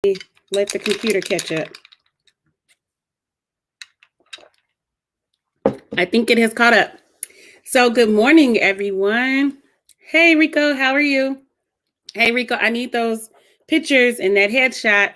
let the computer catch up. I think it has caught up. So good morning, everyone. Hey, Rico, how are you? Hey, Rico, I need those pictures and that headshot,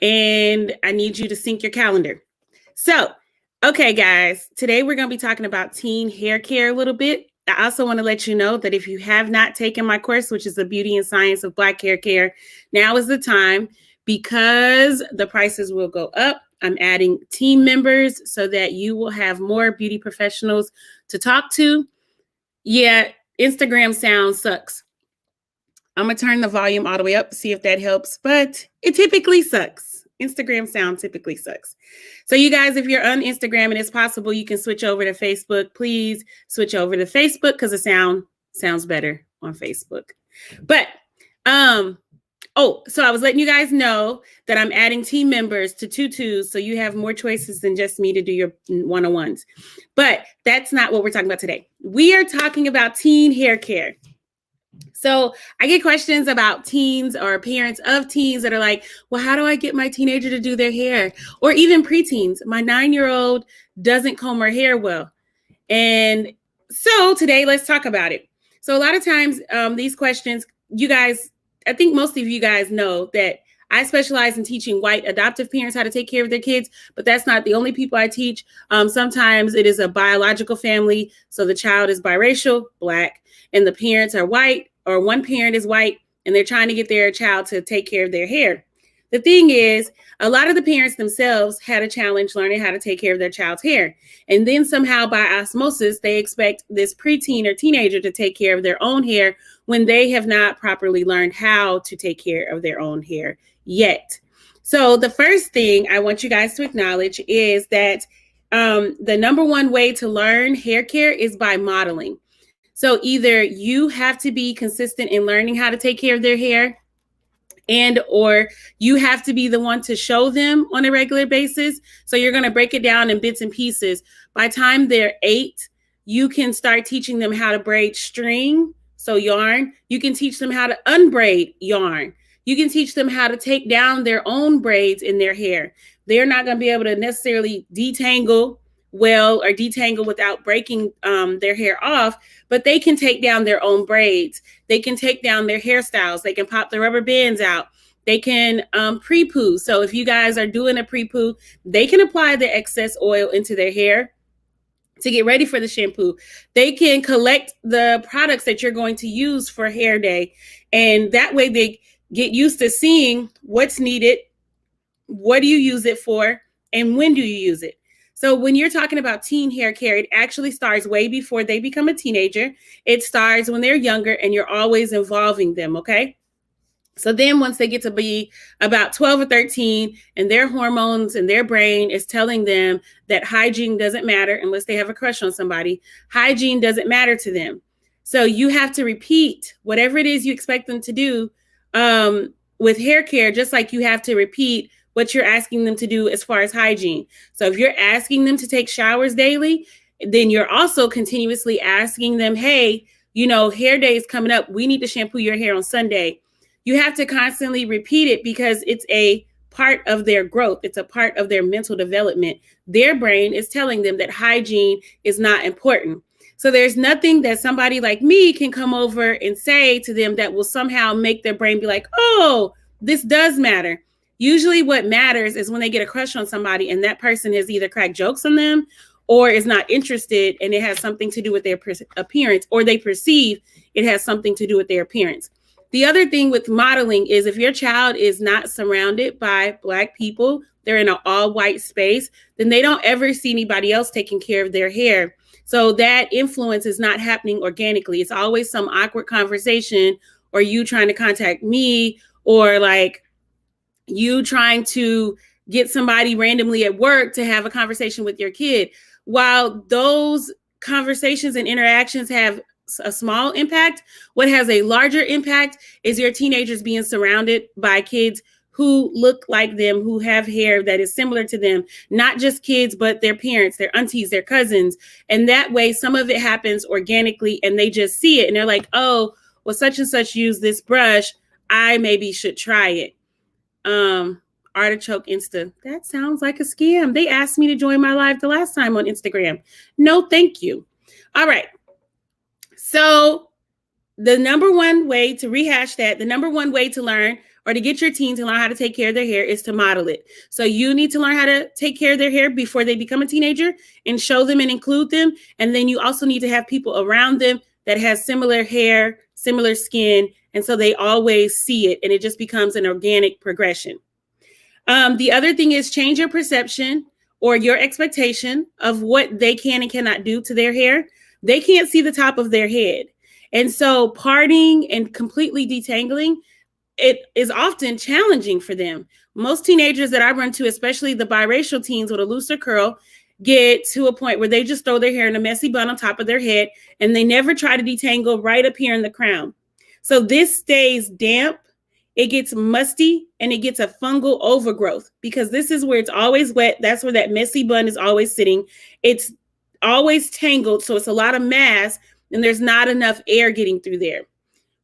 and I need you to sync your calendar. So, okay, guys, today we're going to be talking about teen hair care a little bit. I also want to let you know that if you have not taken my course, which is the Beauty and Science of Black Hair Care, now is the time because the prices will go up. I'm adding team members so that you will have more beauty professionals to talk to. Yeah, Instagram sound sucks. I'm going to turn the volume all the way up, see if that helps, but it typically sucks. Instagram sound typically sucks. So you guys, if you're on Instagram and it's possible, you can switch over to Facebook. Please switch over to Facebook because the sound sounds better on Facebook. But, so I was letting you guys know that I'm adding team members to Tutus, so you have more choices than just me to do your one-on-ones. But that's not what we're talking about today. We are talking about teen hair care. So I get questions about teens or parents of teens that are like, well, how do I get my teenager to do their hair? Or even preteens. My 9-year-old doesn't comb her hair well. And so today, let's talk about it. So a lot of times these questions, you guys, I think most of you guys know that I specialize in teaching white adoptive parents how to take care of their kids, but that's not the only people I teach. Sometimes it is a biological family. So the child is biracial, Black, and the parents are white, or one parent is white, and they're trying to get their child to take care of their hair. The thing is, a lot of the parents themselves had a challenge learning how to take care of their child's hair. And then somehow by osmosis, they expect this preteen or teenager to take care of their own hair when they have not properly learned how to take care of their own hair yet. So the first thing I want you guys to acknowledge is that the number one way to learn hair care is by modeling. So either you have to be consistent in learning how to take care of their hair, and or you have to be the one to show them on a regular basis. So you're going to break it down in bits and pieces. By the time they're 8, you can start teaching them how to braid string, so yarn. You can teach them how to unbraid yarn. You can teach them how to take down their own braids in their hair. They're not going to be able to necessarily detangle well or detangle without breaking their hair off, but they can take down their own braids. They can take down their hairstyles. They can pop the rubber bands out. They can pre-poo. So if you guys are doing a pre-poo, they can apply the excess oil into their hair to get ready for the shampoo. They can collect the products that you're going to use for hair day. And that way they get used to seeing what's needed, what do you use it for, and when do you use it. So when you're talking about teen hair care, it actually starts way before they become a teenager. It starts when they're younger, and you're always involving them, okay? So then once they get to be about 12 or 13 and their hormones and their brain is telling them that hygiene doesn't matter unless they have a crush on somebody, hygiene doesn't matter to them. So you have to repeat whatever it is you expect them to do with hair care, just like you have to repeat what you're asking them to do as far as hygiene. So if you're asking them to take showers daily, then you're also continuously asking them, hey, hair day is coming up. We need to shampoo your hair on Sunday. You have to constantly repeat it because it's a part of their growth. It's a part of their mental development. Their brain is telling them that hygiene is not important. So there's nothing that somebody like me can come over and say to them that will somehow make their brain be like, oh, this does matter. Usually what matters is when they get a crush on somebody and that person has either cracked jokes on them or is not interested, and it has something to do with their appearance, or they perceive it has something to do with their appearance. The other thing with modeling is if your child is not surrounded by Black people, they're in an all-white space, then they don't ever see anybody else taking care of their hair. So that influence is not happening organically. It's always some awkward conversation, or you trying to contact me, or like you trying to get somebody randomly at work to have a conversation with your kid. While those conversations and interactions have a small impact, what has a larger impact is your teenagers being surrounded by kids who look like them, who have hair that is similar to them, not just kids, but their parents, their aunties, their cousins. And that way, some of it happens organically and they just see it and they're like, oh, well, such and such used this brush. I maybe should try it. Artichoke Insta. That sounds like a scam. They asked me to join my live the last time on Instagram. No, thank you. All right. So the number one way to rehash that, the number one way to learn or to get your teen to learn how to take care of their hair is to model it. So you need to learn how to take care of their hair before they become a teenager and show them and include them. And then you also need to have people around them that has similar hair, similar skin. And so they always see it and it just becomes an organic progression. The other thing is change your perception or your expectation of what they can and cannot do to their hair. They can't see the top of their head. And so parting and completely detangling, it is often challenging for them. Most teenagers that I run to, especially the biracial teens with a looser curl, get to a point where they just throw their hair in a messy bun on top of their head and they never try to detangle right up here in the crown. So this stays damp, it gets musty, and it gets a fungal overgrowth because this is where it's always wet. That's where that messy bun is always sitting. It's always tangled, so it's a lot of mass and there's not enough air getting through there.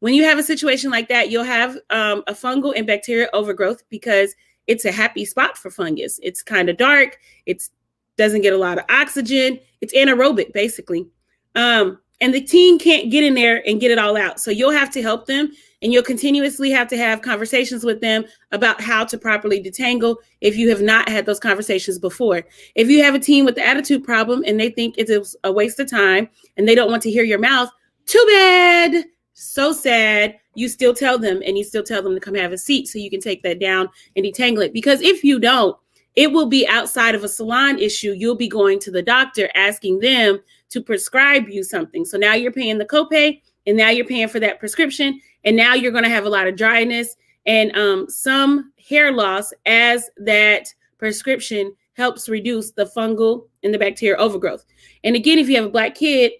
When you have a situation like that, you'll have a fungal and bacterial overgrowth because it's a happy spot for fungus. It's kind of dark. It doesn't get a lot of oxygen. It's anaerobic, basically. And the teen can't get in there and get it all out. So you'll have to help them and you'll continuously have to have conversations with them about how to properly detangle if you have not had those conversations before. If you have a teen with the attitude problem and they think it's a waste of time and they don't want to hear your mouth, too bad. So sad. You still tell them and you still tell them to come have a seat so you can take that down and detangle it. Because if you don't, it will be outside of a salon issue. You'll be going to the doctor asking them to prescribe you something. So now you're paying the copay and now you're paying for that prescription. And now you're going to have a lot of dryness and some hair loss as that prescription helps reduce the fungal and the bacterial overgrowth. And again, if you have a Black kid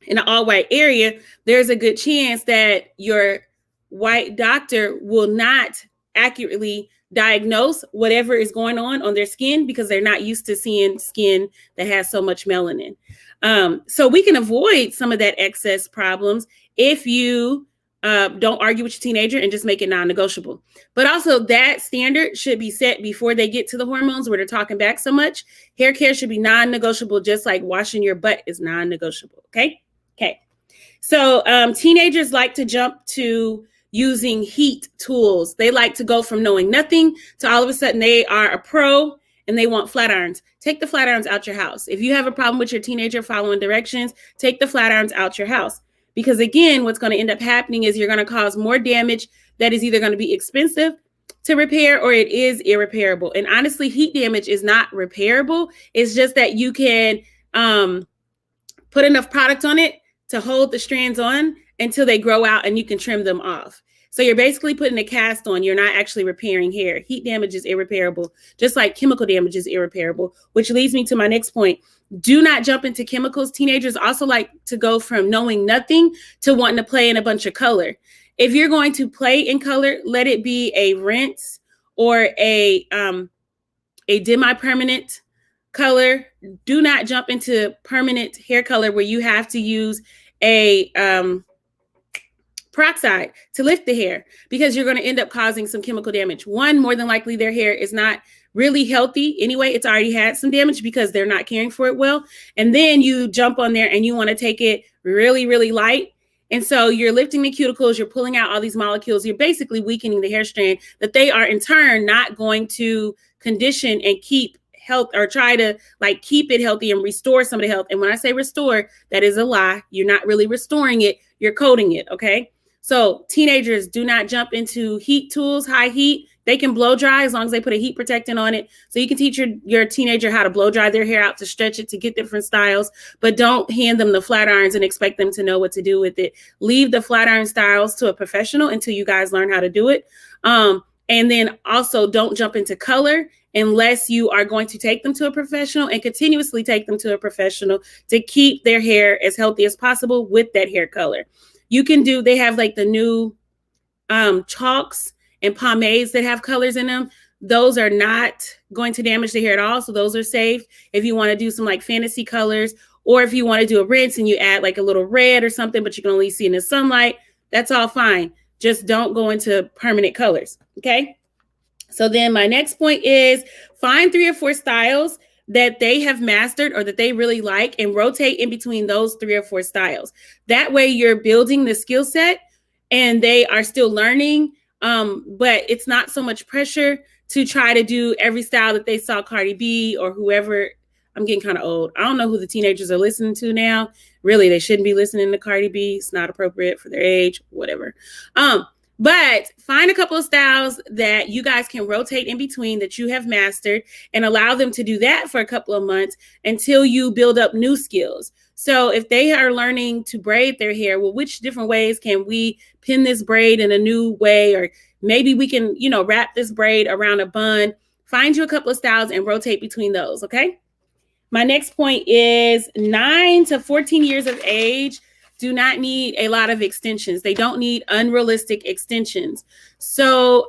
in an all-white area, there's a good chance that your white doctor will not accurately diagnose whatever is going on their skin because they're not used to seeing skin that has so much melanin. So we can avoid some of that excess problems if you don't argue with your teenager and just make it non-negotiable. But also that standard should be set before they get to the hormones where they're talking back so much. Hair care should be non-negotiable, just like washing your butt is non-negotiable. Okay. So teenagers like to jump to using heat tools. They like to go from knowing nothing to all of a sudden they are a pro and they want flat irons. Take the flat irons out your house. If you have a problem with your teenager following directions, take the flat irons out your house. Because again, what's going to end up happening is you're going to cause more damage that is either going to be expensive to repair or it is irreparable. And honestly, heat damage is not repairable. It's just that you can put enough product on it to hold the strands on until they grow out and you can trim them off. So you're basically putting a cast on. You're not actually repairing hair. Heat damage is irreparable, just like chemical damage is irreparable, which leads me to my next point. Do not jump into chemicals. Teenagers also like to go from knowing nothing to wanting to play in a bunch of color. If you're going to play in color, let it be a rinse or a demi-permanent color. Do not jump into permanent hair color where you have to use a peroxide to lift the hair because you're going to end up causing some chemical damage. One, more than likely their hair is not really healthy anyway. It's already had some damage because they're not caring for it well. And then you jump on there and you want to take it really, really light. And so you're lifting the cuticles, you're pulling out all these molecules, you're basically weakening the hair strand that they are in turn not going to condition and keep health or try to like keep it healthy and restore some of the health. And when I say restore, that is a lie. You're not really restoring it, you're coating it. Okay. So teenagers, do not jump into heat tools, high heat. They can blow dry as long as they put a heat protectant on it. So you can teach your teenager how to blow dry their hair out, to stretch it, to get different styles, but don't hand them the flat irons and expect them to know what to do with it. Leave the flat iron styles to a professional until you guys learn how to do it. And then also don't jump into color unless you are going to take them to a professional and continuously take them to a professional to keep their hair as healthy as possible with that hair color. You can do, they have like the new chalks and pomades that have colors in them. Those are not going to damage the hair at all. So those are safe. If you want to do some like fantasy colors, or if you want to do a rinse and you add like a little red or something, but you can only see in the sunlight, that's all fine. Just don't go into permanent colors. Okay. So then my next point is find 3 or 4 styles that they have mastered or that they really like and rotate in between those 3 or 4 styles. That way you're building the skill set and they are still learning, but it's not so much pressure to try to do every style that they saw Cardi B or whoever. I'm getting kind of old. I don't know who the teenagers are listening to now. Really, they shouldn't be listening to Cardi B. It's not appropriate for their age, whatever. But find a couple of styles that you guys can rotate in between that you have mastered and allow them to do that for a couple of months until you build up new skills. So if they are learning to braid their hair, well, which different ways can we pin this braid in a new way? Or maybe we can, wrap this braid around a bun. Find you a couple of styles and rotate between those, okay? My next point is 9 to 14 years of age do not need a lot of extensions. They don't need unrealistic extensions. So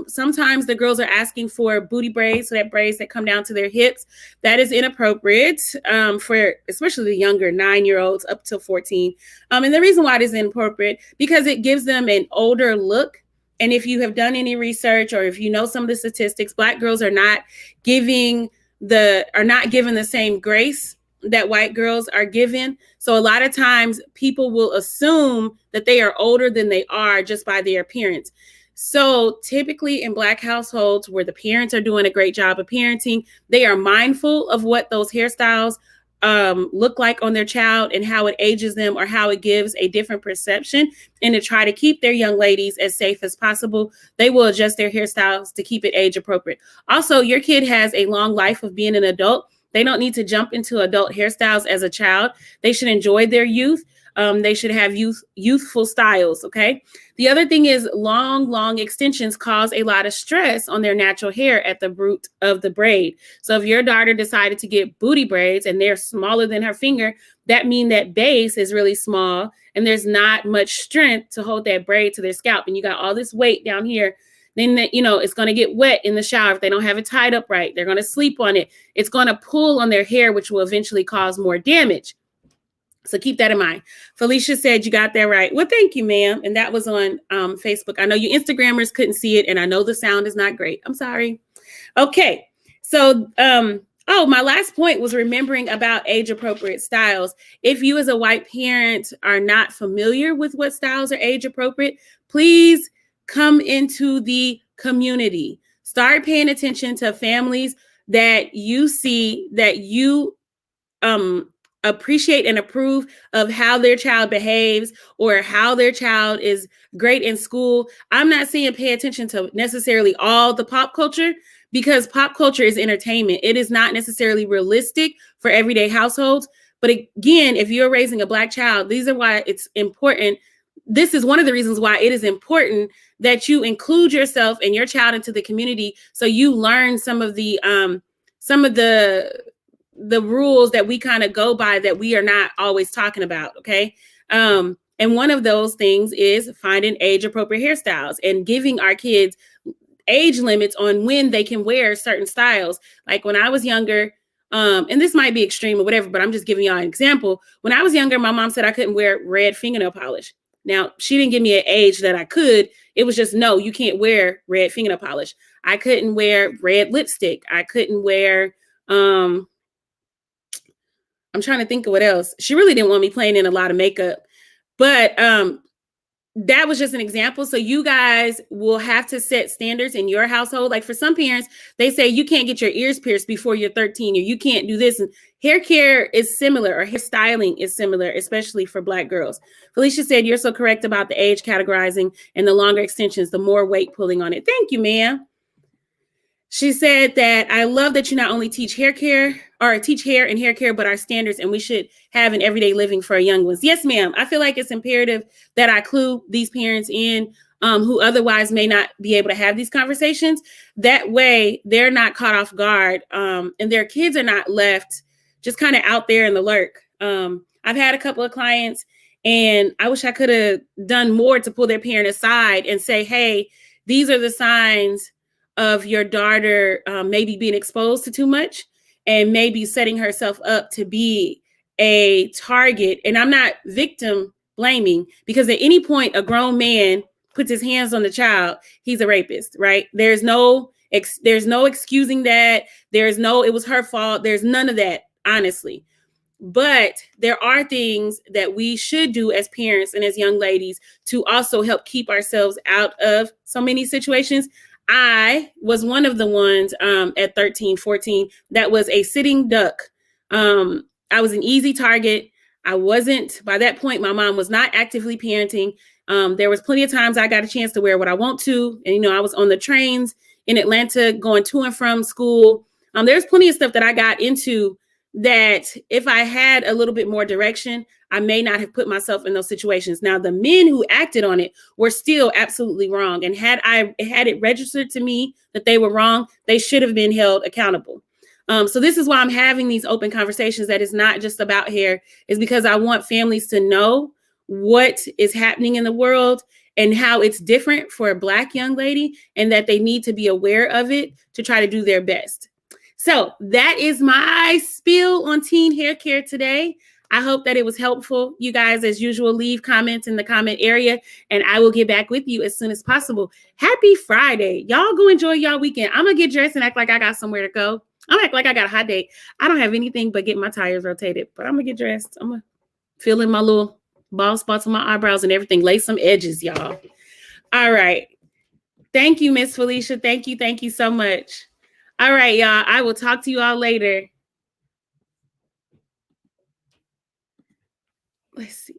sometimes the girls are asking for booty braids, so that braids that come down to their hips. That is inappropriate for especially the younger 9-year-olds up to 14. And the reason why it is inappropriate, because it gives them an older look. And if you have done any research or if you know some of the statistics, Black girls are not given the same grace that white girls are given. So a lot of times people will assume that they are older than they are just by their appearance. So typically in Black households where the parents are doing a great job of parenting, they are mindful of what those hairstyles look like on their child and how it ages them or how it gives a different perception. And to try to keep their young ladies as safe as possible, they will adjust their hairstyles to keep it age appropriate. Also, your kid has a long life of being an adult. They don't need to jump into adult hairstyles as a child. They should enjoy their youth. They should have youthful styles, okay? The other thing is long extensions cause a lot of stress on their natural hair at the root of the braid. So if your daughter decided to get booty braids and they're smaller than her finger, that means that base is really small and there's not much strength to hold that braid to their scalp. And you got all this weight down here. Then, it's going to get wet in the shower if they don't have it tied up right. They're going to sleep on it. It's going to pull on their hair, which will eventually cause more damage. So keep that in mind. Felicia said you got that right. Well, thank you, ma'am. And that was on Facebook. I know you Instagrammers couldn't see it, and I know the sound is not great. I'm sorry. Okay. So, my last point was remembering about age-appropriate styles. If you as a white parent are not familiar with what styles are age-appropriate, please come into the community. Start paying attention to families that you see that you appreciate and approve of how their child behaves or how their child is great in school. I'm not saying pay attention to necessarily all the pop culture, because pop culture is entertainment. It is not necessarily realistic for everyday households. But again, if you're raising a Black child, these are why it's important. This is one of the reasons why it is important that you include yourself and your child into the community, so you learn some of the rules that we kind of go by that we are not always talking about. Okay. And one of those things is finding age appropriate hairstyles and giving our kids age limits on when they can wear certain styles. Like when I was younger, and this might be extreme or whatever, but I'm just giving y'all an example. When I was younger, my mom said I couldn't wear red fingernail polish. Now, she didn't give me an age that I could. It was just, no, you can't wear red fingernail polish. I couldn't wear red lipstick. I couldn't wear, I'm trying to think of what else. She really didn't want me playing in a lot of makeup, but that was just an example. So you guys will have to set standards in your household. Like for some parents, they say you can't get your ears pierced before you're 13, or you can't do this. And hair care is similar, or hair styling is similar, especially for Black girls. Felicia said, you're so correct about the age categorizing, and the longer extensions, the more weight pulling on it. Thank you, ma'am. She said that I love that you not only teach hair care or teach hair and hair care, but our standards, and we should have an everyday living for our young ones. Yes, ma'am. I feel like it's imperative that I clue these parents in who otherwise may not be able to have these conversations. That way they're not caught off guard and their kids are not left just kind of out there in the lurk. I've had a couple of clients, and I wish I could have done more to pull their parent aside and say, hey, these are the signs of your daughter maybe being exposed to too much and maybe setting herself up to be a target. And I'm not victim blaming, because at any point a grown man puts his hands on the child, he's a rapist, right? There's no There's no excusing that. There's no, it was her fault. There's none of that, honestly. But there are things that we should do as parents and as young ladies to also help keep ourselves out of so many situations. I was one of the ones at 13, 14 that was a sitting duck. I was an easy target. I wasn't, by that point, my mom was not actively parenting. There was plenty of times I got a chance to wear what I want to. And, you know, I was on the trains in Atlanta going to and from school. There's plenty of stuff that I got into that if I had a little bit more direction, I may not have put myself in those situations. Now, the men who acted on it were still absolutely wrong. And had it registered to me that they were wrong, they should have been held accountable. So this is why I'm having these open conversations that is not just about hair, is because I want families to know what is happening in the world and how it's different for a Black young lady, and that they need to be aware of it to try to do their best. So that is my spiel on teen hair care today. I hope that it was helpful. You guys, as usual, leave comments in the comment area, and I will get back with you as soon as possible. Happy Friday. Y'all go enjoy y'all weekend. I'm going to get dressed and act like I got somewhere to go. I'm act like I got a hot date. I don't have anything but getting my tires rotated, but I'm going to get dressed. I'm going to fill in my little bald spots on my eyebrows and everything. Lay some edges, y'all. All right. Thank you, Miss Felicia. Thank you. Thank you so much. All right, y'all. I will talk to you all later. Let's see.